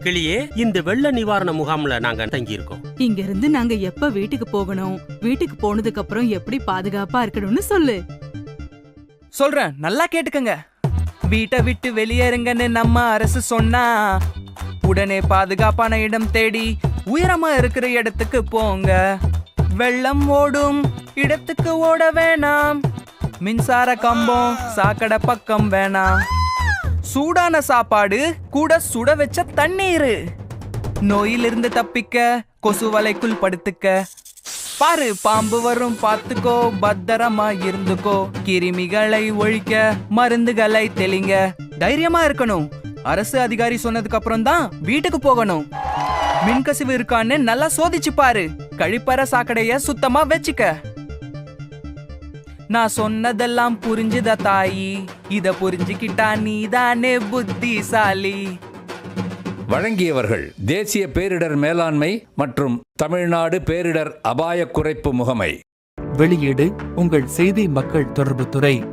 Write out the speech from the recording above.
கிளியே, இந்த வெள்ள நிவாரண முகாம்ல நாங்க தங்கி இருக்கோம். இங்க இருந்து நாங்க எப்ப வீட்டுக்கு போகணும், வீட்டுக்கு போனதுக்கு அப்புறம் எப்படி பாதுகாப்பா இருக்கணும்னு சொல்லு. சொல்றேன், நல்லா கேட்டுக்கங்க. வீட்டை விட்டு வெளியேறுங்கன்னு நம்ம அரசு சொன்னா உடனே பாதுகாப்பான இடம் தேடி உயரமா இருக்கிற இடத்துக்கு போங்க. வெள்ளம் ஓடும் இடத்துக்கு ஓட வேணாம். மின்சார கம்பம் சாக்கடை பக்கம் வேணாம். சூடான சாப்பாடு கூட சுட வச்ச தண்ணீர். நோயிலிருந்து தப்பிக்க கொசு வலைக்குள் படுத்துக்க. பாரு, பாம்பு வரும் பாத்துக்கோ, பத்திரமா இருந்துக்கோ. கிருமிகளை ஒழிக்க மருந்துகளை தெளிங்க. தைரியமா இருக்கணும். அரசு அதிகாரி சொன்னதுக்கு அப்புறம் தான் வீட்டுக்கு போகணும். மின்கசிவு இருக்கான்னு நல்லா சோதிச்சு பாரு. கழிப்பற சாக்கடைய சுத்தமா வச்சுக்க. நான் சொன்னதெல்லாம் புரிஞ்சுதா தாயி? இத புரிஞ்சுக்கிட்டா நீதானே புத்திசாலி. வழங்கியவர்கள் தேசிய பேரிடர் மேலாண்மை மற்றும் தமிழ்நாடு பேரிடர் அபாய குறைப்பு முகமை. வெளியீடு உங்கள் செய்தி மக்கள் தொடர்புத்துறை.